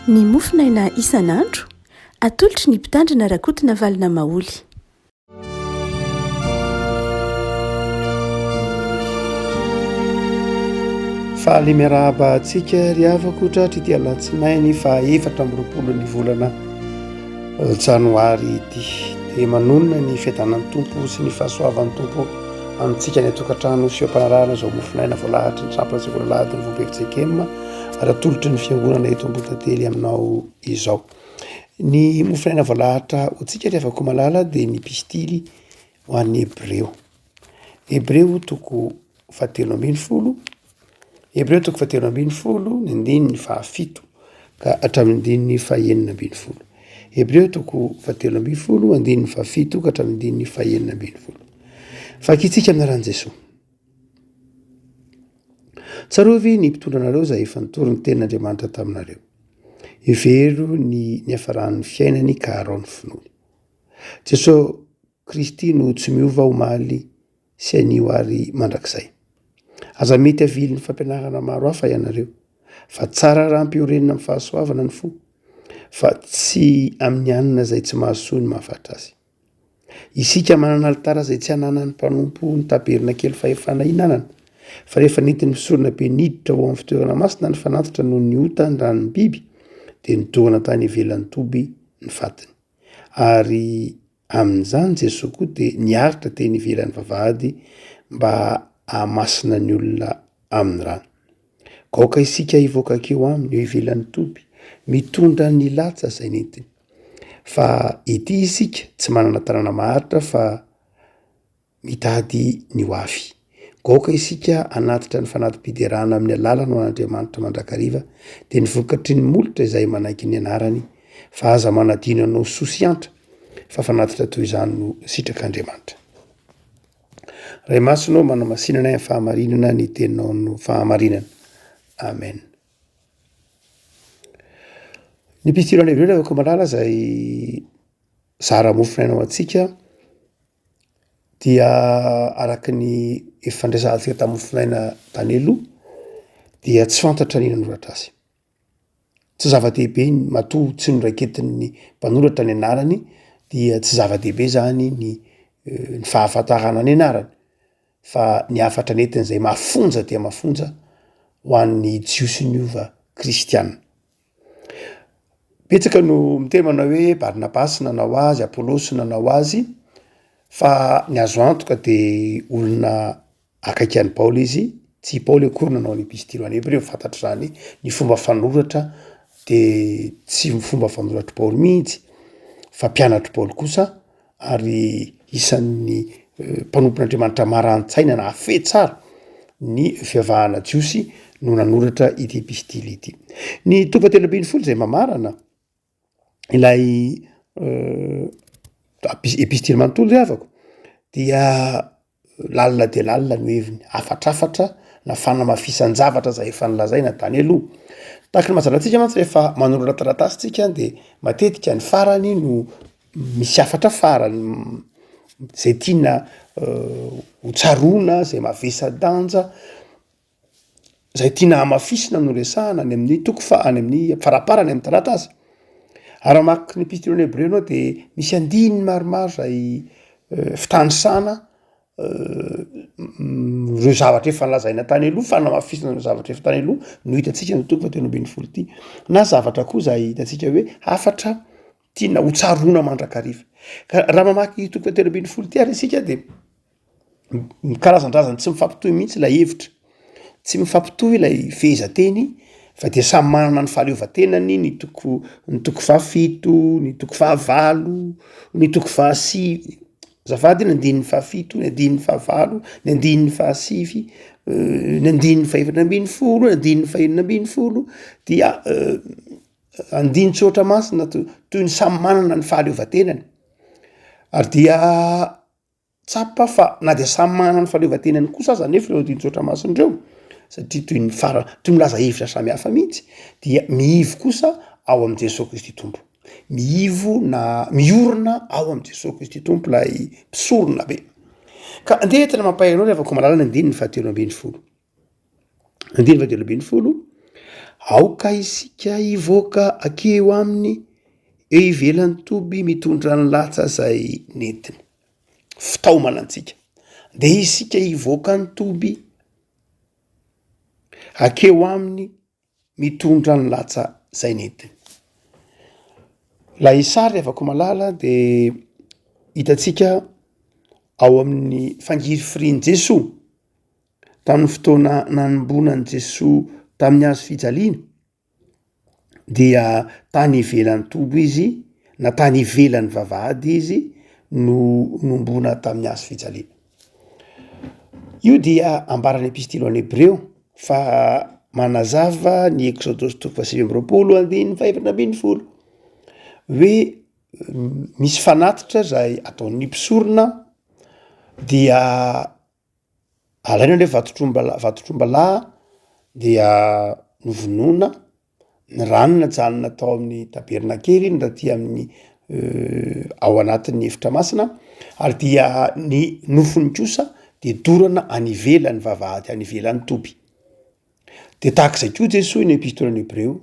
ny mofinaina isan'andro atolotry ny mpitandrina rakotina valina maoly. fahaly miarahaba antsika ry avakotra ty alatsinainy fa 4 ny volana janoary ity dia manonona ny fiadanan'ny tompo sy ny fahasoavan'ny tompo amintsika ny atokantrano sy ampanarahana zao mofinaina voalahatra ny sampanasekolalahady ny voapevitsekema ary atolotry ny fiangonana eto ambotantely aminao izao. Ny mofinaina voalahatra hotsika ry avako malala dia ny pistily ho an'ny Hebreo. Hebreo toko 17 Hebreo toko 17 ny andiny ny fahafito ka hatramin'ny andiny ny fahaenina ambin'ny folo. Hebreo toko 17 andiny ny fahafito ka hatramin'ny andiny ny fahaenina ambin'ny folo. Fakitsika aminaran'i Jesosy. Tsarovy ny mpitondranareo izay efa nitory ny tenin'Andriamanitra taminareo. Ivero ny hafaran'ny fiainany ka harao ny finoany. Jesosy Kristy no tsy miova omaly sy anio ary mandrakizay. Aza mety avily ny fampianarana maro hafa ianareo, fa tsara rahampiorenina amin'ny fahasoavana ny fo, fa tsy amin'ny anina izay tsy mahasoa ny mahafatra azy. Isika manana alitara izay tsy hananany mpanompo ny taberina kely fahefana hinanana, fa rehefa nentiny misorona be niditra ho amin'ny fitoerana masina ny fanatitra noho ny ota ny ranony biby, dia nitohana tany ivelan'ny toby ny fatiny. Ary amin'izany Jesosy koa dia niaritra teny ivelan'ny vavahady mba hamasina ny olona amin'ny rano. Gaoka isika hivoaka keo aminy eo ivelan'ny toby, mitondra ny latsa izay nentiny. Fa ity isika tsy manana tanàna maharitra fa mitady ny hoafy. Gaoka isika anatitra ny fanatim-piderana amin'ny alalana ho an'Andriamanitra mandrakariva, dia ny vokatry ny molotra izay manaiky ny anarany, fa aza manadino anao sosiantra, fa fanatitra toy izany no sitrak'Andriamanitra. Ray masonao manamasinana ny fahamarinana ny teninao no fahamarinana. Amen. Ny pistilany Hebreo rehefa malala izay zara mofinaina ao antsika dia araky ny fandraisantsika tamin'ny mofinaina tany aloha dia tsy fantatra nina noratra azy. Tsy zava-dehibe matoa tsy noraiketin'ny mpanoratra ny anarany, dia tsy zava-dehibe zany ny fahafantarana ny anarany, fa ny afatra netiny izay mafonja dia mafonja ho an'ny jiosy ny ova kristiana. Betsaka no miteny manao hoe Barnabasy nanao azy, Apolosy nanao azy, fa ny azo antoka dia olona akaiky an'i Paoly izy, tsy Paoly akory nanao ny epistily ho an'ny Hebreo, fantatra zany ny fomba fanoratra dia tsy fomba fanoratry Paoly mihitsy, fa mpianatry Paoly kosa, ary isan'ny mpanompon'Andriamanitra marantsaina na afe tsara ny fiavahana jiosy no nanoratra ity epistily ity. Ny toko 17 izay mamarana ilay epistily manontolo ry havako, dia lalina dia lalina no heviny, afatrafatra na fanamafisan-javatra izay efa nilazaina tany aloha. Tahaka ny mazanantsika mantsy rehefa manoratra taratasy tsika dia matetika ny farany no misy afatra farany izay tiana hotsaroana, izay mavesa-danja, izay tiana hamafisina no resahana any amin'ny any amin'ny faraparany amin'ny taratasy. Ary amaky ny epistily ny Hebreo anao dia misy andininy maromaro izay fitandrisana ireo zavatra efa nalazaina tany aloha, fanamafisina ireo zavatra efa tany aloha no hitantsika ny toko 17 ity, na zavatra koa izay hitantsika hoe afatra tiana hotsaroana mandrakariva. Ka raha mamaky toko 17 ity ary isika dia karazan-drazany tsy mifampitohy mihitsy ilay hevitra, tsy mifampitohy ilay fehezanteny, fa dia samy manana ny fahaleovantenany, ny toko 17, ny toko 19, ny toko 19, zafady ny andininy 17, ny andininy 19, ny andininy 19, ny andininy 20, ny andininy 21, dia andiny tsotra masina toy ny samy manana ny fahaleovantenany. Ary dia tsapa fa na dia samy manana ny fahaleovantenany kosa aza nefa ireo andiny tsotra masina ireo, satria toy ny milaza hevitra samy hafa mihitsy, dia miivo kosa ao amin'i Jesosy Kristy tompo. Miorona ao amin'i Jesosy Kristy tompo lay mpisorona be. Ka andeha tena mampahay anao rehefa ko malala ny andininy 17. Andininy 17 aoka isika ivoaka akeo aminy eo ivelan'ny toby mitondra ny latsa zay netiny. Fitaomana antsika de isika ivoaka ny toby akeo aminy mitondra ny latsa zay netiny. La isary afaka malala de hitatsika ao amin'ny fangiry firian Jesoa tamin'ny fotoana nanombonan Jesoa tamin'ny hazo fijaliana dia tany ivelan'ny toby izy na tany ivelan'ny vavahady izy no nombona tamin'ny hazo fijaliana. Io dia ambaran'ny epistilo any Hebreo fa manazava ny Exodosy 7:20 hoe misy fanatitra zay ataon'ny mpisorona dia alaina le vatotromba-lahy dia novonoina ny ranona janona tao amin'ny tabernakely ny raty amin'ny ao anatin'ny efitra masina ary dia ny nofony kosa de dorana anivelan'ny vavahady anivelan'ny toby. De tahak'izay koa Jesoa ny epistolany Hebreo,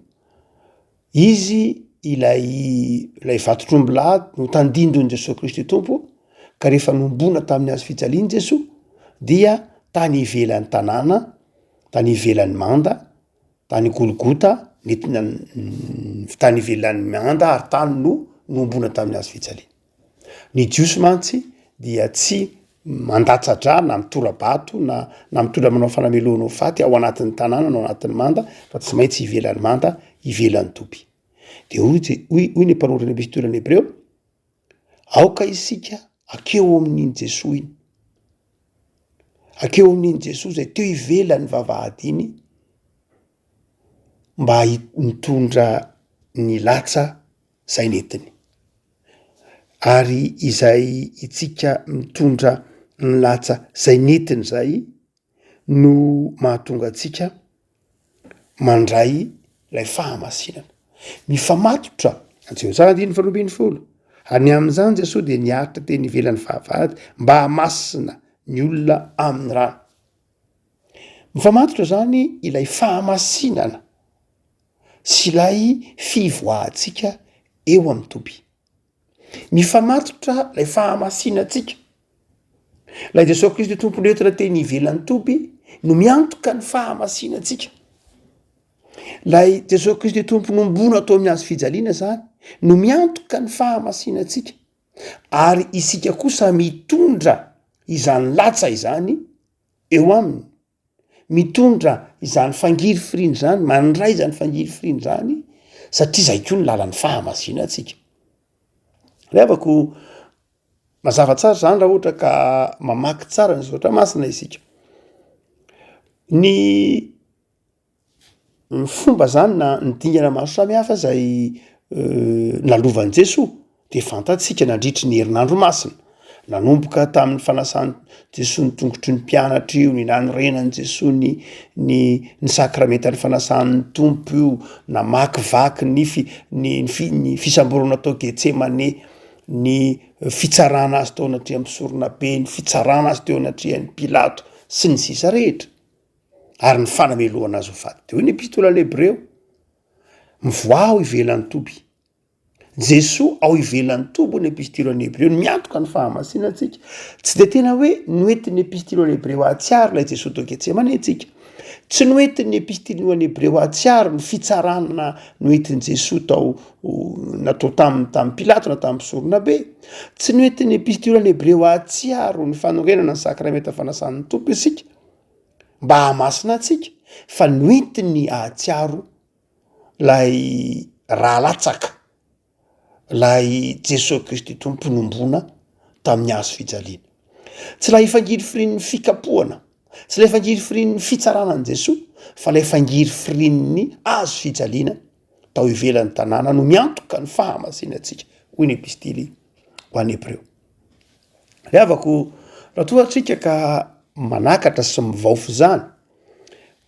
izy ilay vatotromba-lahy no tandindony Jesosy Kristy tompo ka rehefa nombona tamin'ny hazo fijaliana Jesoa dia tany ivelan'ny tanàna, tany ivelan'ny manda, tany Golgota, tany ivelan'ny manda ary tany no nombona tamin'ny hazo fijaliana. Ny jiosy mantsy dia tsy mandatsa-dra na mitora-bato na mitondra manao fanameloanao faty ao anatin'ny tanàna no anatin'ny manda fa tsy maintsy ivelan'ny manda, ivelan'ny toby. De hoy ny mpanoratra ny epistolany Hebreo, aoka isika akeo amin'iny Jesoa iny, akeo amin'iny Jesoa zay teo ivelan'ny vavahady iny mba mitondra ny latsa zay netiny. Ary izay itsika mitondra ny latsa zay netiny zay no mahatonga atsika mandray lay fahamasinana. Mifamatotra any amin'izany Jesoa de niaritra teny ivelan'ny vavahady mba hamasina ny olona amin'ny rano. Mifamatotra zany ilay fahamasinana sy ilay fivoahantsika eo amin'ny toby. Mifamatotra lay fahamasinatsika. Lay Jesosy Kristy tompony entina teny ivelan'ny toby no miantoka ny fahamasinatsika. Lay Jesosy Kristy tompo nombona atao amin'ny hazo fijaliana zany no miantoka ny fahamasinatsika. Ary isika kosa mitondra izany latsa izany eo aminy. Mitondra izany fangiry firiany zany, mandray izany fangiry firiany zany satria zay koa ny lalan'ny fahamasinatsika. Revako mazava tsara zany raha ohatra ka mamaky tsara ny zotra masina isika. Ny fomba zany na ny dingana maro samihafa zay nalovan'i Jesoa de fantatsika nandritry ny herinandro masina. Nanomboka tamin'ny fanasany Jesoa ny tongotry ny mpianatra io, ny nanorenan'i Jesoa ny sakramentany fanasany tompo io, namakivaky ny fisamborona tao Getsemane, ny fitsarana azy tao anatria amin'ny sorona be, ny fitsarana azy teo anatrian'ny Pilato sy ny sisa rehetra. Ary ny fanameloana azy ho faty. De hoy ny epistolany Hebreo, mivoa ao ivelan'ny toby. Jesoa ao ivelan'ny toby ny epistolany Hebreo miantoka ny fahamasinatsika. Tsy de tena hoe noentin'ny epistolany Hebreo ahatsiaro lay Jesoa tao Getsemane tsika. Tsy noentin'ny epistolany Hebreo ahatsiaro ny fitsarana noentin'i Jesoa tao natao tamin'ny Pilato na tamin'ny sorona be. Tsy noentin'ny epistolany Hebreo ahatsiaro ny fanorenana ny sakramenta fanasan'ny tompo isika mba hamasina atsika, fa noentiny ahatsiaro lay rahalatsaka lay Jesosy Kristy tompo nombona tamin'ny hazo fijaliana. Tsy lay fangiry firian'ny fikapohana, tsy lay fangiry firian'ny fitsaranan'i Jesoa, fa lay fangiry firian'ny hazo fijaliana tao ivelan'ny tanàna no miantoka ny fahamasinatsika. Hoy ny epistily ho an'ny Hebreo. Riavako raha toa atsika ka manakatra sy mivaofo zany,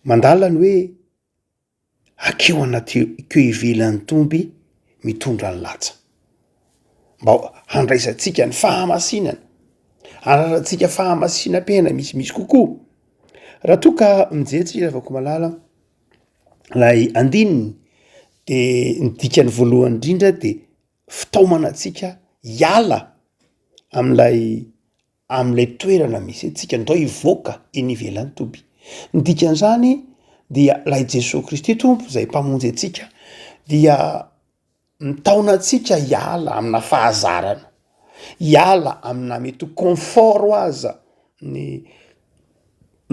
mandala ny hoe akeo anatikeo ivelan'ny toby mitondra ny latsa. Mba handraisantsika ny fahamasinana, handraisantsika fahamasinam-piaina misy kokoa. Raha toa ka mijery tsika afaka malala lay andininy de nidikany voalohany indrindra de fitaomana atsika hiala am'lay toerana misy tsika ndao hivoaka eny ivelany toby. Ny dikan'izany dia lay Jesosy Kristy tompo zay mpamonjy atsika dia mitaona atsika hiala amina fahazarana, hiala amina mety confort ho aza ny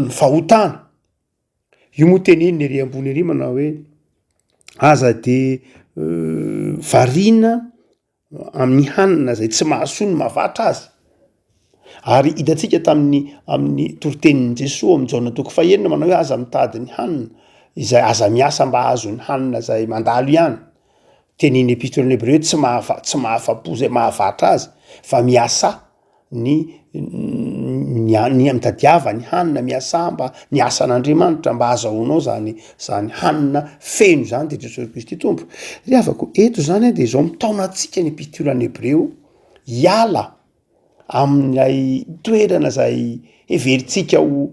fahotana. Io moa teneny ery ambony ery manao hoe aza de varina amin'ny hanina zay tsy mahasoa ny mahavatra azy. Ary hitantsika amin'ny toritenin'ny Jesosy amin'ny Jaona toko 1 manao hoe aza mitady ny hanina izay aza miasa mba azo ny hanina zay mandalo ihany. Teniny epistoleny Hebreo tsy mahafa-po zay mahavatra azy fa miasa ny mitadiava ny hanina, miasa mba ny asan'Andriamanitra mba azahoanao zany hanina feno zany de Jesosy Kristy tompo. Ry havako eto zany de zao mitaona atsika ny epistolany Hebreo hiala amin'ilay toerana zay heveritsika ho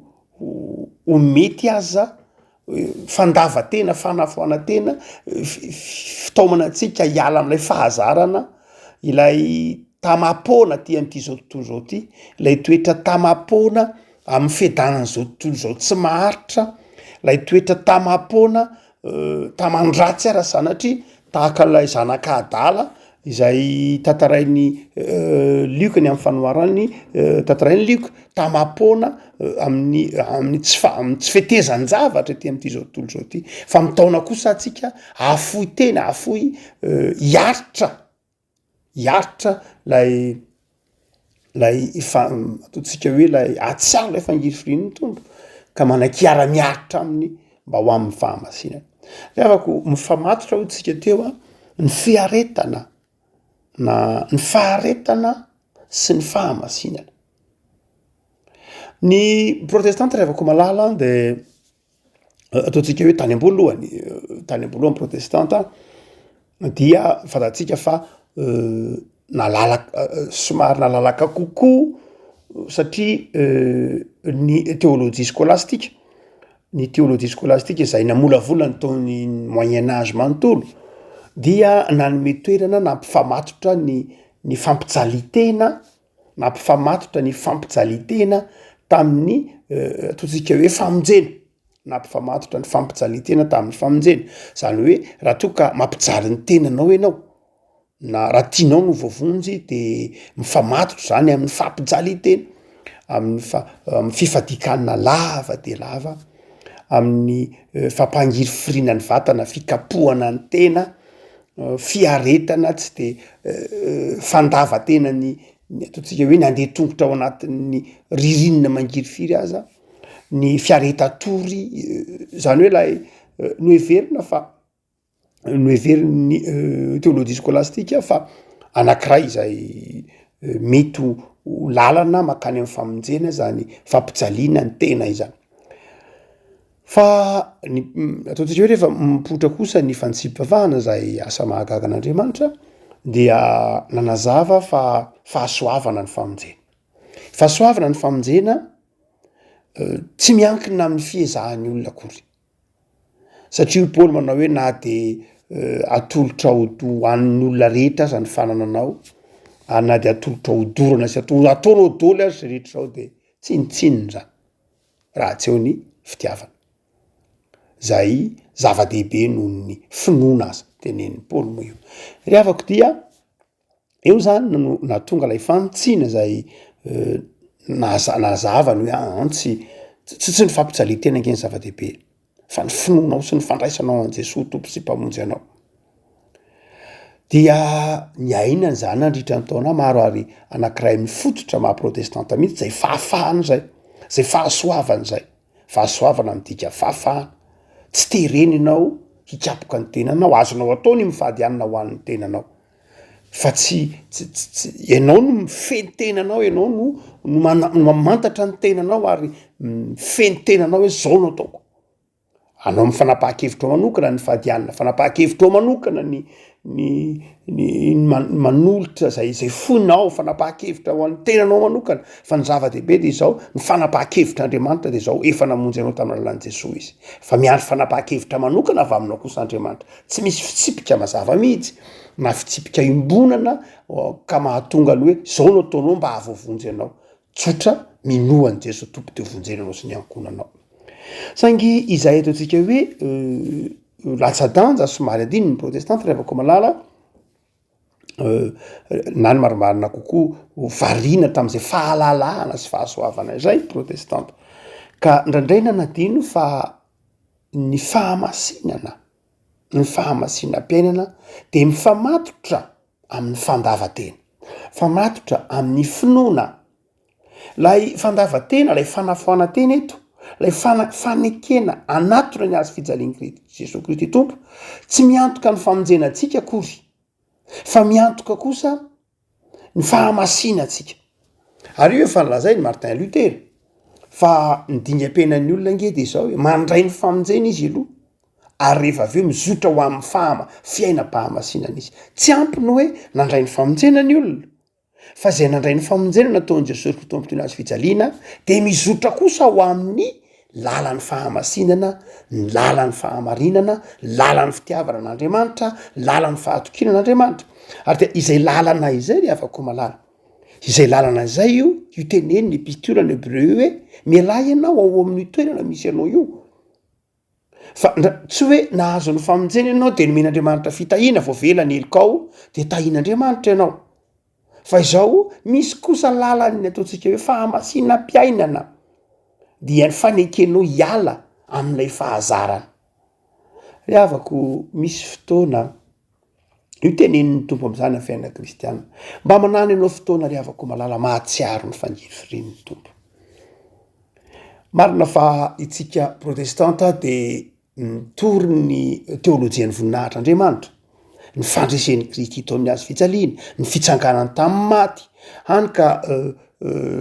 mety aza fandavatena, fanafoana-tena, fitaomana atsika hiala am'ilay fahazarana, ilay tamapona ty am'ty zao tontolo zao ty, lay toetra tamapona amin'ny fiadanany zao tontolo zao tsy maharitra, lay toetra tamapona tamandratsy ara sanatry tahaka lay zanak'Adala izay tantarainy Luka ny amin'ny fanoarany tantarainy Luka tamapona amin'ny tsy fetezan-javatra ty am'ty zao tontolo zao ty, fa mitaona kosa atsika afoy tena, afoy hiaritra lay ataotsika hoe lay atsiaro lay fangirifirin'ny tompo ka manakiara-miaritra aminy mba ho amin'ny fahamasinana. Re afako mifamatotra ho tsika teo ny fiaretana na ny faharetana sy ny fahamasinana. Ny protestanta re afako malala de ataotsika hoe tany am-boalohany protestanta dia fatatsika fa somary nalalaka kokoa satria ny théologie scolastique izay namolavolany taon'ny moyen âge manontolo dia nanome toerana nampifamatotra ny fampijalitena, nampifamatotra ny fampijalitena tamin'ny ataotsika hoe famonjena, nampifamatotra ny fampijalitena tamin'ny famonjena. Zany hoe raha toka mampijaly ny tenanao ianao na raha tianao no voavonjy de mifamatotra zany amin'ny fampijalitena, amin'ny fifadikanana lava de lava, amin'ny fampangiry firinany vatana, fikapohana ny tena, fiaretana tsy de fandavatena ny ataotsika hoe ny andeha tongotra ao anatin'ny ririnina mangiry firy aza, ny fiareta-tory, zany hoe lay noheverina fa noheverin'ny théologie scolastique fa anankiray izay mety ho lalana makany amin'ny famonjena zany fampijaliana ny tena izany. Fa ataotsika hoe rehefa mipotra kosa ny fantsipivavahana zay asa mahagaga an'Andriamanitra dia nanazava fa fahasoavana ny famonjena. Fahasoavana ny famonjena tsy miankina amin'ny fiezahan'ny olona akory. Satria Paoly manao hoe na de atolotra ho an'olona rehetra aza ny fanananao, na de atolotra hodorana sy ataonao dôly azy rehetra ao de tsinitsininy zany raha tsy eo ny fitiavana. Zay zava-dehibe noho ny finoana azy tenen'ny Paoly moa io. Ry havako dia eo zany no natonga lay fantsiana zay nazavany hoe antsy tsy ny fampijalitena ange ny zava-dehibe fa ny finoanao sy ny fandraisanao an' Jesosy tompo sy mpamonjy anao. Dia ny ainany zany nandritra ny taona maro ary anankiray mifototra maha-protestanta mihitsy zay fahafahana zay, zay fahasoavana zay, fahasoavana midika fahafahana. Tsy tereny ianao hikapoka ny tenanao, azonao atao ny mivady anina ho an'ny tenanao, fa tsy ianao no mifeny tenanao, ianao no mamantatra ny tenanao ary mifeny tenanao hoe zao no ataoko. Anao amin'ny fanapahan-kevitro manokana ny fadianina, fanapahan-kevitro manokana ny manolotra zay fonao fanapaha-kevitra ho an'ny tenanao manokana fa ny zava-dehibe de izao ny fanapaha-kevitr'Andriamanitra de zao efa namonjy anao tamin'ny alalan'i Jesosy izy fa miandry fanapaha-kevitra manokana avy aminao kosa Andriamanitra tsy misy fitsipika mazava mihitsy na fitsipika imbonana ka mahatonga aloha hoe zao no ataonao mba ahavoavonjy anao tsotra minohan'i Jesosy tompo de vonjeny anao sy ny ankonanao saingy izay eto antsika hoe latsa-danja somary adiny ny protestante revako malala na ny marimarina kokoa variana tam'izay fahalalahana sy fahasoavana izay protestante ka ndraindray nanadino fa ny fahamasinana mpiainana de mifamatotra amin'ny fandavatena famatotra amin'ny finoana lay fandavatena lay fanafoana tena eto lay fanekena anatona ny azy fijaliany Jesosy Kristy tompo tsy miantoka ny famonjenantsika akory fa miantoka kosa ny fahamasinatsika ary io efa nilazay ny Martin Luther fa ny dingam-piainan'ny olona nge de zao hoe mandray ny famonjena izy aloha ary rehefa aveo mizotra ho amin'ny fiainam-pahamasinana izy tsy ampiny hoe nandray ny famonjena ny olona fa zay nandray ny famonjena nataon'i Jesosy Kristy tompo azy fijaliana de mizotra kosa ho amin'ny lalan'ny fahamasinana ny lalan'ny fahamarinana lalan'ny fitiavana an'Andriamanitra lalan'ny fahatokinana an'Andriamanitra ary de izay lalana izay re afaka malala izay lalana izay io teneny ny epistole ny Hébreu hoe mialay ianao ao amin'ny toerana misy anao io fa tsy hoe nahazo ny famonjena ianao de nomen'Andriamanitra fitahiana vo velany elikao de tahian'Andriamanitra ianao fa izao misy kosa lalany ataontsika hoe fahamasinam-piainana dia ny fanekenao hiala amin'ilay fahazarana avako misy fotoana io teneniny tompo am'izany amin'ny fiainana kristiana mba manany ianao fotoana ry havako malala mahatsiaro ny fangiry firen'ny tompo marina fa itsika protestanta de mitory ny teolojian'ny voninahitr'Andriamanitra ny fandresen'ny Kristy tao amin'ny azy fijaliana ny fitsanganany tamin'ny maty hany ka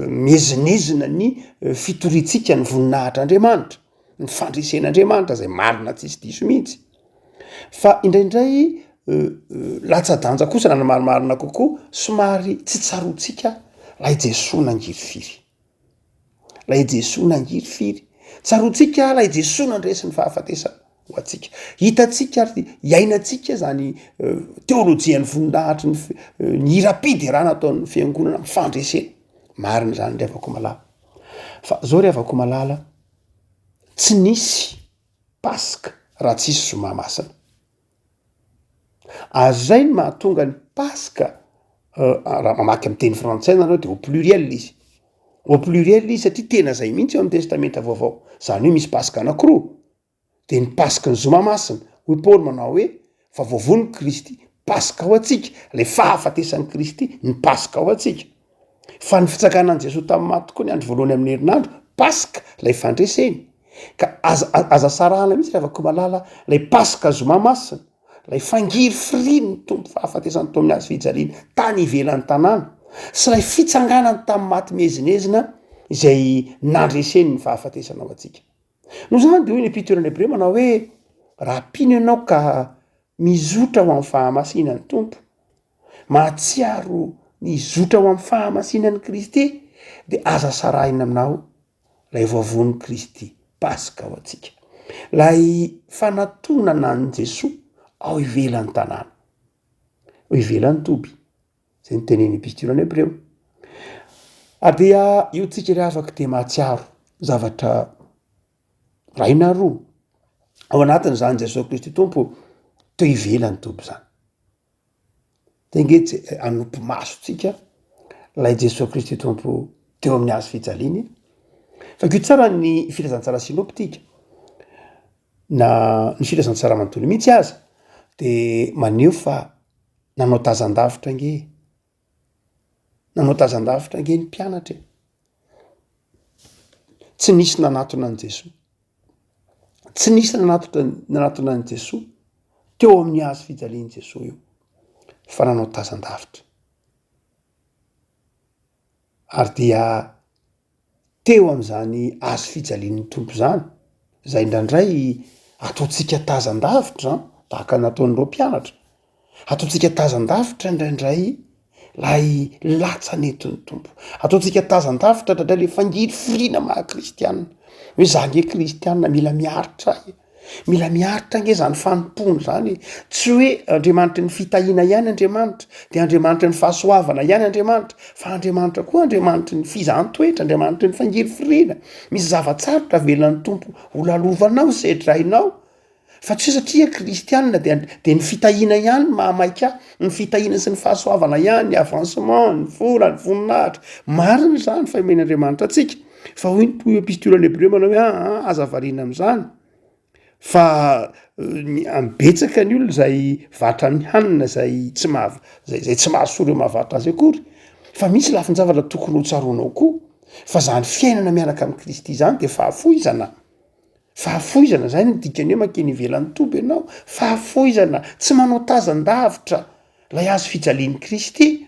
miezinezina ny fitoritsika ny voninahitr'Andriamanitra ny fandresen'Andriamanitra zay marina tsisy diso mihitsy fa indraindray latsa-danja kosa na ny marimarina kokoa somary tsy tsarotsika lay Jesosy nangiry firy tsarotsika lay Jesosy nandresy ny fahafatesana ho atsika hitatsika ary iainatsika zany teolojian'ny voninahitry ny irapidy raha nataon'ny fiangonana mifandresena marina zany ry havako malala fa zao ry havako malala tsy nisy paska raha tsisy zoma masina ary zay ny mahatonga ny paska raha mamaky amin'ny teny frantsay nareo de au pluriel izy satria tena zay mihitsy eo amin'ny testamenta vaovao zany hoe misy paska anankiroa de ny paska ny zoma masina hoy Paoly manao hoe fa voavony Kristy paska ho atsika lay fahafatesan'ny Kristy ny paska ho atsika fa ny fitsakanan'i Jesosy tamin'ny maty tokoa ny andro voalohany amin'ny herinandro paska lay fandreseny ka aza sarahana mihitsy rehavako malala lay paska zoma masina lay fangiry firiny ny tompo fahafatesany tao amin'ny azy fijaliana tany ivelan'ny tanàna sy lay fitsanganany tamin'ny maty miezinezina izay nandreseny ny fahafatesana ao atsika no zany de hoy ny epistole ny Hébreu manao hoe raha pino ianao ka mizotra ho amin'ny fahamasinan'ny tompo mahatsiaro mizotra ho amin'ny fahamasinan'ny Kristy de aza sarahina aminao lay voavon'ny Kristy paska ho atsika lay fanatonana an' Jesosy ao ivelan'ny tanàna ao ivelan'ny toby zay ny teneny epistole ny Hébreu ary dia io tsika ry afaka de mahatsiaro zavatra ray na roa ao anatiny zany Jesosy Kristy tompo teo ivelan'ny toby zany de ngetsy anompo maso tsika lay Jesosy Kristy tompo teo amin'ny azy fijaliany fa ko tsara ny filazantsara sinoptika na ny filazantsara manontolo mihitsy aza de maneho fa nanao tazan-davitra nge ny mpianatra tsy nisy nanatona an' Jesosy tsy nisy nanatona an' Jesosy teo amin'ny azy fijaliany Jesosy io fa nanao tazan-davitra ary dia teo am'izany azy fijalian'ny tompo zany zay indraindray ataotsika tazan-davitra tahaka nataon'ireo mpianatra ataontsika tazan-davitra indraindray lay latsanetiny tompo, ataontsika tazan-davitra ndraindray le fangiry firiana maha kristianina hoe za nge kristianina mila miaritra mila miaritra nge zany fanompony zany tsy hoe andriamanitry ny fitahina ihany andriamanitra de andriamanitry ny fahasoavana ihany andriamanitra fa andriamanitra koa andriamanitry ny fizantoetra andriamanitry ny fangiry firiana misy zavatsarotra velan'ny tompo holalovanao sedrainao fa tsy hoe satria kristianina de ny fitahina ihany mahamaika ny fitahina sy ny fahasoavana ihany ny avancement ny vola ny voninahitra mariny zany fa imen'andriamanitra atsika fa hoy ny epistolany Hebreo manao hoe azavariana am'izany fa ambetsaka ny olona zay vatra ny hanina zay tsy mahasolo mahavatra azy akory fa misy lafin-javatra tokony ho tsaronao koa fa zany fiainana miaraka amin'ny Kristy zany de fahafoizana zay ny dikany hoe makeny ivelan'ny tompo ianao fahafoizana tsy manao tazan-davitra lay azo fijalian'ny Kristy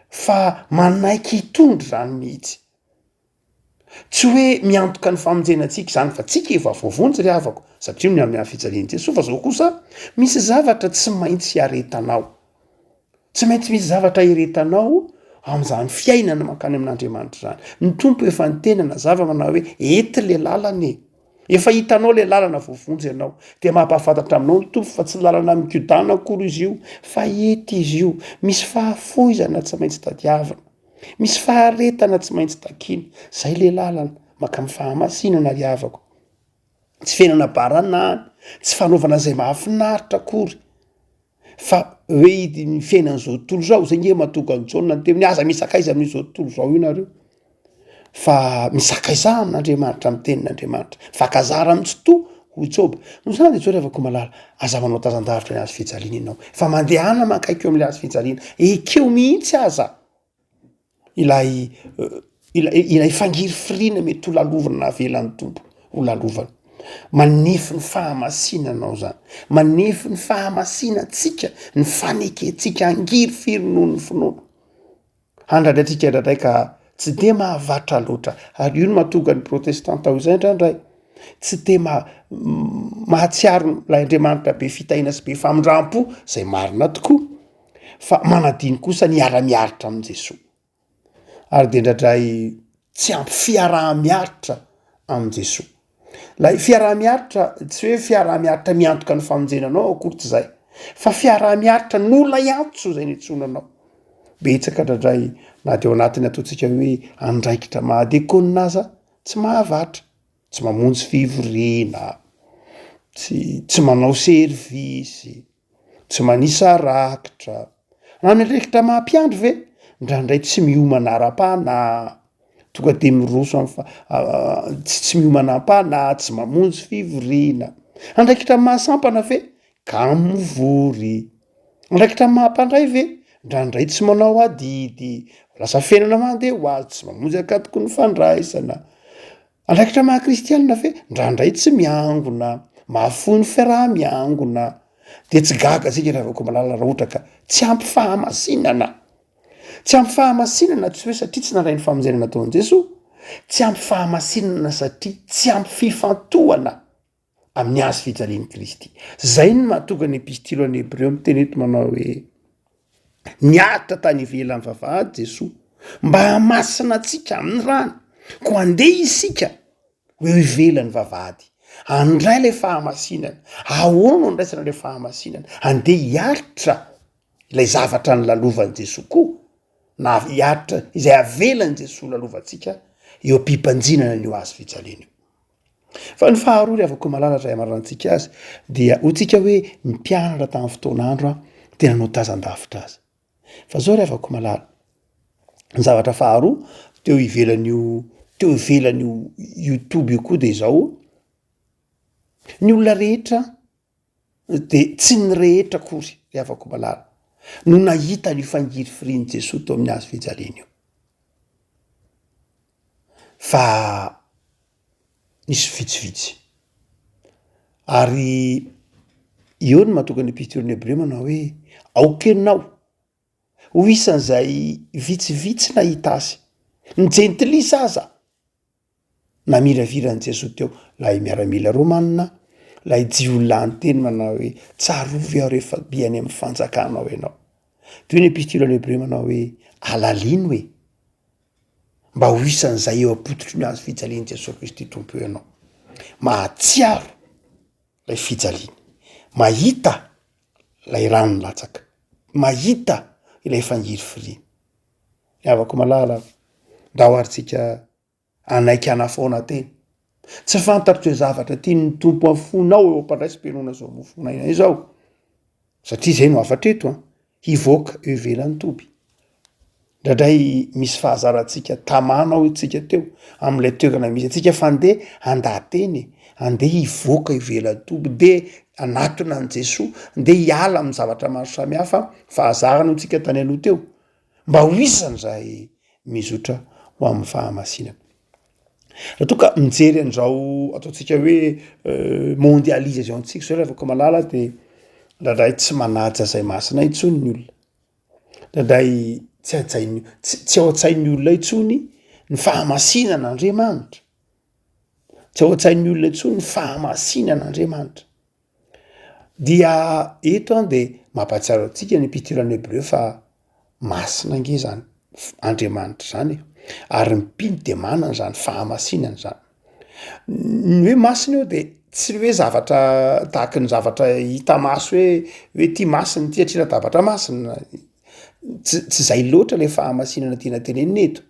fa manaiky hitondry zany mihitsy tsy hoe miantoka ny famonjenantsika zany fa tsika efa voavonjy ry havako satria ny amin'ny fijalian'i Jesosy fa zao kosa misy zavatra tsy maintsy aretanao tsy maintsy misy zavatra iretanao am'izany fiainana mankany amin'Andriamanitra zany ny tompo efa nitenana zava manao hoe ety le lalana efa hitanao le lalana voavonjy ianao de mampahafantatra aminao ny tompo fa tsy lalana mikodana akory izy io fa ety izy io misy fahafoizana tsy maintsy tadiavana misy faharetana tsy maintsy takiny zay le lalana maka amin'ny fahamasinana ry havako tsy fiainana baranany tsy fanaovana zay mahafinaritra akory fa hoe ny fiainan'izao tontolo zao zay nge mahatonga ny Jaona ny teminy aza misakaiza amin'izao tontolo zao io nareo fa misakaiza amin'Andriamanitra amin'ny tenin'Andriamanitra fakazara amitsito ho tsoba no zany de tsao rehefa ko malala aza manao tazan-davitra ny azo fijaliana ianao fa mandehana mankaiky eo amin'le azo fijaliana ekeo mihitsy aza ilay fangiry firiana mety ho lalovana na velan'ny tompo ho lalovana manefy ny fahamasinanao zany manefy ny fahamasinantsika ny faneketsika angiry firinono ny finoana handradratsika indraindray ka tsy de mahavatra loatra ary io no mahatonga ny protestanta ho izay indraindray tsy de mahatsiaro lay Andriamanitra be fitahina sy be famindram-po zay marina tokoa fa manadiny kosa ny ara-miaritra amin' Jesosy ary de indraindray tsy ampy fiaraha-miaritra amin' Jesosy lay fiaraha-miaritra tsy hoe fiaraha-miaritra miantoka ny famonjenanao akory tsy zay fa fiaraha-miaritra n'olona iantso zay nitsonanao betsaka indraindray na de ao anatiny ataontsika hoe andraikitra mahadekoninaza tsy mahavatra tsy mamonjy fivoriana tsy manao servisy tsy manisa rakitra na miandraikitra mahampiandro ve indraindray tsy miomana ara-pana tonga de miroso tsy miomana-pana tsy mamonjy fivoriana andraikitra mahasampana ve ka mivory andraikitra mahampandray ve indraindray tsy manao adidy lasa fiainana mandeha ho azy tsy mamonjy akatoko ny fandraisana andraikitra maha kristianina ve indraindray tsy miangona mahafoy ny fiaraha-miangona de tsy gaga sika rehavako malala raha ohatra ka tsy ampy fahamasinana tsy ampy fahamasinana tsy hoe satria tsy nandray ny famonjenana ataon'i Jesosy tsy ampy fahamasinana satria tsy ampy fifantohana amin'ny azo fijalian'i Kristy zay ny mahatonga ny epistolany Hebreo miteny eto manao hoe niaritra tany ivelan'ny vavahady Jesosy mba hamasina atsika amin'ny rano ko andeha isika hoe ivelan'ny vavahady andray le fahamasinana ahoana no andraisana le fahamasinana andeha hiaritra ilay zavatra ny lalovan'i Jesosy koa na hiaritra izay avelan'i Jesosy lalovantsika eo am-pimpanjinana ny azo fijaliana io fa ny faharoa ry havako malalatra amarantsika azy dia hotsika hoe mpianatra tamin'ny fotoan'andro tena nao tazan-davitra azy fa zao ry havako malala ny zavatra faharoa teo ivelan'io YouTube io koa de zao ny olona rehetra de tsy ny rehetra kory ry havako malala no nahita ny fangiry firian'i Jesosy tao amin'ny azo fijaliana io fa nisy vitsivitsy ary eo ny mahatonga ny epistolany Hebreo manao hoe aokenao ho isan'izay vitsivitsy nahita azy ny jentilisa aza namiraviran'i Jesosy teo lay miaramila Romanina lay jiolany teny manao hoe tsarovy aho rehefa biany amin'ny fanjakanao ianao. Toy ny epistily Hebreo manao hoe alaliny hoe mba ho isan'izay eo apototry ny azo fijaliany Jesosy Kristy tompo eo ianao. Mahatsiaro lay fijaliany, mahita lay rano latsaka, mahita ilay fangiry firiany. Avako malala nda ho aritsika anaiky ana foana teny. Tsy fantatro hoe zavatra tiany tompo afonao eo ampandraisam-pianona zao mofonaina izao. Satria zay no afatra eto hivoaka eo ivelan'ny toby. Ndraindray misy fahazarantsika tamanao itsika teo am'ilay toerana misy atsika fandeha andahateny, andeha hivoaka eo ivelan'ny toby, de anatona an' Jesoa, nde hiala amin'ny zavatra maro samihafa fahazarana tsika tany aloha teo, mba ho isan'izay mizotra ho amin'ny fahamasinana. Raha toa ka mijery an'izao ataontsika hoe mondialisation-tsika zao rehefa malala de ndraindray tsy manaja zay masina intsony ny olona. Ndraindray tsy ao an-tsain'ny olona intsony ny fahamasinan'Andriamanitra. Tsy ao an-tsain'ny olona intsony ny fahamasinan'Andriamanitra. Dia eto de mampatsiaro antsika ny epistily Hebreo fa masina nge zany Andriamanitra zany, ary mipino de manana zany fahamasinana zany. Ny hoe masina eo de tsy hoe zavatra tahaka ny zavatra hita maso hoe ty masina ty atrina tabatra masina. Tsy zay loatra le fahamasinana tiana tenenina eto.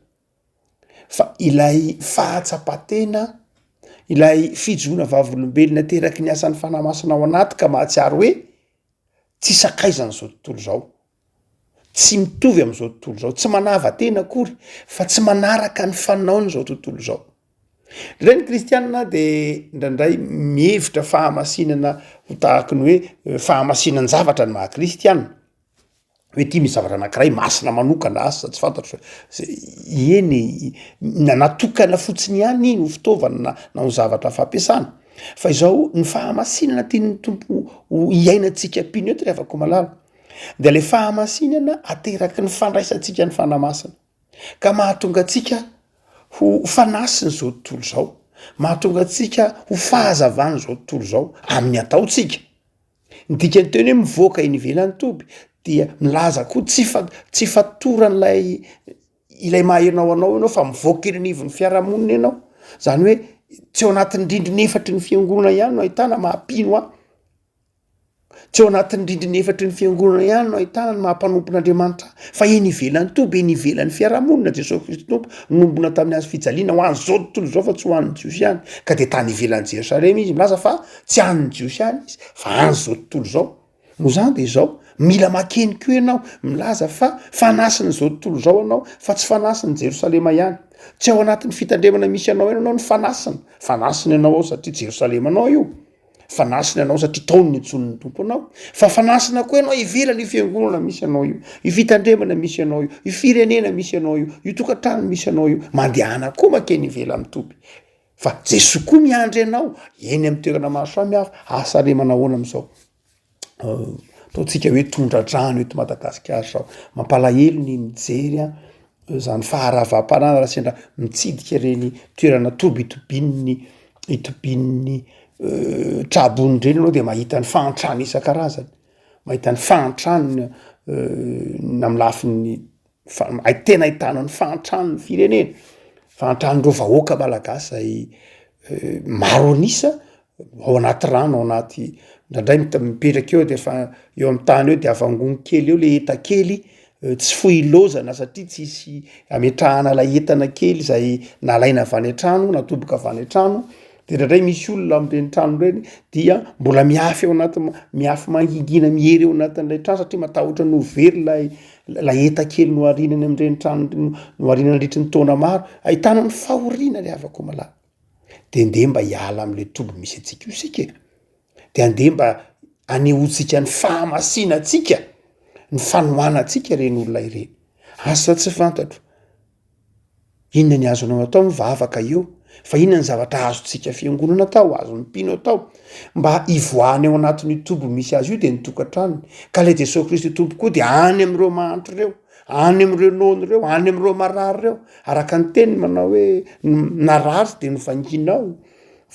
Fa ilay fahatsapatena, ilay fijona vavolombelona teraky ny asan'ny fanahy masina ao anaty ka mahatsiaro hoe tsy sakaizana zao tontolo zao. Tsy mitovy am'izao tontolo zao, tsy manava tena akory, fa tsy manaraka ny fanaony zao tontolo zao. Ndray ny kristianina de ndraindray mihevitra fahamasinana ho tahaka ny hoe fahamasinana zavatra ny maha-kristianina. Hoe ty misy zavatra anankiray masina manokana asa tsy fantatro eny natokana fotsiny ihany iny ho fitaovana na ho zavatra fampiasana. Fa izao ny fahamasinana tian'ny tompo ho iainantsika pino eto rehefa ko malala. De le fahamasinana ateraky ny fandraisantsika ny fanamasina, ka mahatonga atsika ho fanasiny zao tontolo zao, mahatonga atsika ho fahazavany zao tontolo zao amin'ny ataotsika. Ny dikany teny hoe mivoaka eny ivelan'ny toby dia milaza koa tsy fatoran'ilay ilay maherinao anao fa mivoaka eny anivon'ny fiarahamonina ianao. Zany hoe tsy ao anatin'ny rindrina efatry ny fiangonana ihany no ahitana mahampino ahy. Tsy ao anatin'ny rindrina efatry ny fiangonana ihany no ahitana ny mahampanompon'Andriamanitra, fa eny ivelan'ny toby, eny ivelan'ny fiarahamonina Jesosy Kristy tompo nombona tamin'ny hazo fijaliana ho an'izao tontolo zao fa tsy ho an'ny jiosy ihany. Ka de tany ivelan'ny Jerosalema izy milaza fa tsy an'ny jiosy ihany izy fa an'izao tontolo zao. No zany de izao mila makeny koa ianao milaza fa fanasiny zao tontolo zao anao fa tsy fanasiny Jerosalema ihany. Tsy ao anatin'ny fitandremana misy anao ianao ny fanasina. Fanasina ianao ao satria Jerosalema anao io. Fanasina ianao satria taony ny antson'ny tompo anao. Fa fanasina koa ianao ivelany fiangonana misy anao io, io fitandremana misy anao io, io firenena misy anao io, io tokantrano misy anao io, mandehana koa makeny ivelan'ny toby. Fa Jesosy koa miandry anao eny amin'ny toerana maro samihafa, ahasalemana ahoana am'izao. Ataontsika hoe tondra-drano eto Madagasikara zao. Mampalahelo ny mijery zany faharavam-panana raha sendra mitsidika reny toerana toby itobin'ny trabony reny anao de mahita ny fahantrano isan-karazany. Mahita ny fahantrano amin'ny lafiny tena ahitana ny fahantrano ny firenena. Fahantrano-dreo vahoaka malagasy zay maro anisa ao anaty rano, ao anaty ndraindray mipetraka eo de fa eo amin'ny tany eo de avangony kely eo le eta kely tsy fohy ilozana satria tsisy ametrahana lay entana kely zay nalaina avy any an-trano, natoboka avy any an-trano. De ndraindray misy olona amin'ireny trano reny dia mbola miafy ao anaty miafy mangingina mihery eo anatin'ilay trano satria matahotra no very lay eta kely no arinany amin'ireny trano no arinany nandritry ny taona maro. Ahitana ny fahoriana le avako malala. De ndeha mba hiala am'le toby misy atsika io sika. De andeha mba anehoantsika ny fahamasinantsika, ny fanohanantsika reny olona ireny. Asa tsy fantatro. Inona ny azonao atao mivavaka eo? Fa inona ny zavatra azontsika fiangonana atao, azon'ny mpino atao mba hivoahany ao anatin'ny toby misy azy io de ny tokantranony. Ka le Jesosy Kristy tompo koa de any am'ireo mahantry reo, any am'ireo nony reo, any am'ireo marary reo, araka ny teniny manao hoe narary de nofanginao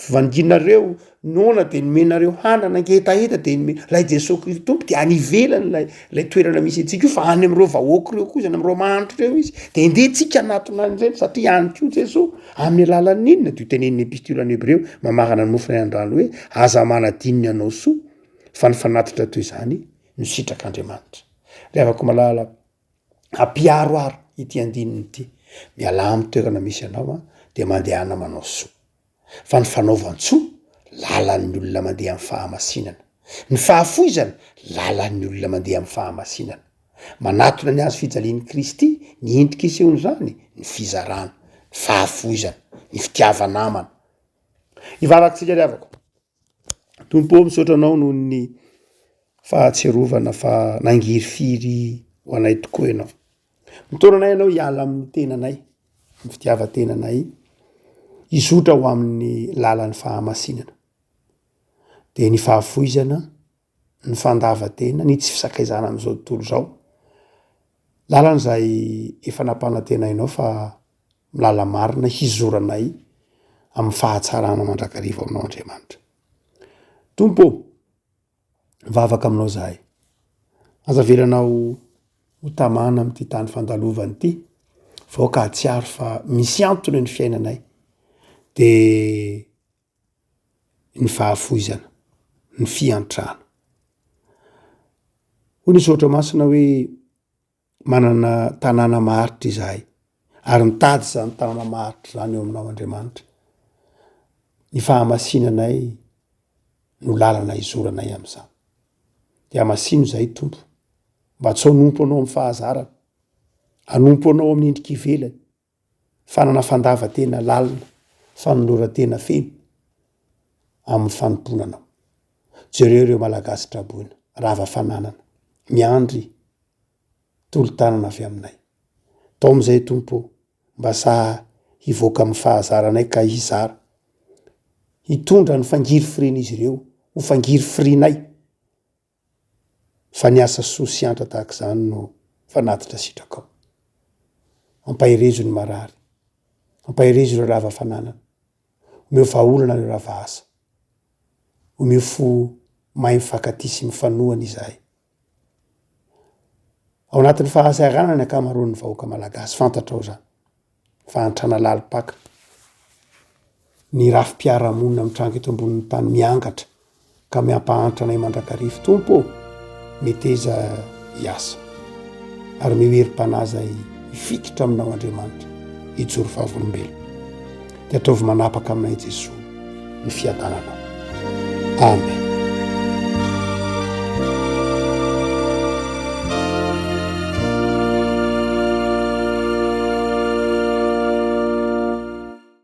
vanginareo nona de nomenareo hanana ngetaheta de nome lay jesosy kristy tompo de any ivelany lay toerana misy atsika io fa any am'reo vahoaky reo koa zany am'reo mahanitry reo izy de ndeha tsika anatonany reny satria any ko jesosy amin'ny alalan'ny inona de tenen'ny epistolany hebreo mamahana ny mofona andrano hoe aza manadininy anao soa fa ny fanatitra toy izany no sitrak'andriamanitra le avako malala ampiaroaro ity andininy ity miala amy toerana misy anao a de mandehana manao soa fa ny fanaovan-tsoa lalan'ny olona mandeha amin'ny fahamasinana ny fahafoizana lalan'ny olona mandeha amin'ny fahamasinana manatona ny azy fijalian'ny kristy ny endrika isehony zany ny fizarana ny fahafoizana ny fitiavanamana ivavakytsika riavako tompo misaotra anao noho ny fahatserovana fa nangiry firy ho anay tokoa ianao mitonanay ianao hiala amin'ny tenanay ny fitiavatenanay izotra ho amin'ny lalan'ny fahamasinana de ny fahafoizana ny fandavatena ny tsy fisakaizana am'izao tontolo zao lalan'zay efa nampanatenainao fa milala marina hizoranay amin'ny fahatsarana mandrakariva aminao Andriamanitra tompo vavaka aminao zahay azavelanao ho tamana am'ty tany fandalovany ity vaoka tsiaro fa misy antony ny fiainanay de ny fahafoizana ny fiantrana ho nisotra masina hoe manana tanàna maharitra izahay ary mitady zany tanàna maharitra zany eo aminao Andriamanitra ny fahamasinanay no lalana izoranay am'izany de amasino zay tompo mba tsy hanompo anao amin'ny fahazarana anompo anao amin'ny endrika ivelany fanana fandavatena lalina fanolorantena feno amin'ny fanomponanao jereo ireo malagasy traboina rava fananana miandry tolo-tanana avy aminay tao am'izay tompo mba sa hivoaka amin'ny fahazaranay ka hizara hitondra ny fangiry firena izy ireo ho fangiry firinay fa ny asa soa sy antra tahaka izany no fanatitra sitrakao ampahirezo ny marary ampahirezo ireo rava fananana omeo vahaolana ireo rava asa omeo fo mahay mifankaty sy mifanohana izahay ao anatin'ny fahasarana ny akamaroan'ny vahoaka malagasy fantatrao zany fa antrana lalipaka ny rafim-piarahamonina mitrango eto ambonin'ny tany miangatra ka miampahantra anay mandrakarify tompo meteza hiasa ary meherim-panaza hifikitra aminao Andriamanitra hijoro fahavolombelo de ataovy manapaka aminay Jesosy ny fiadananao amen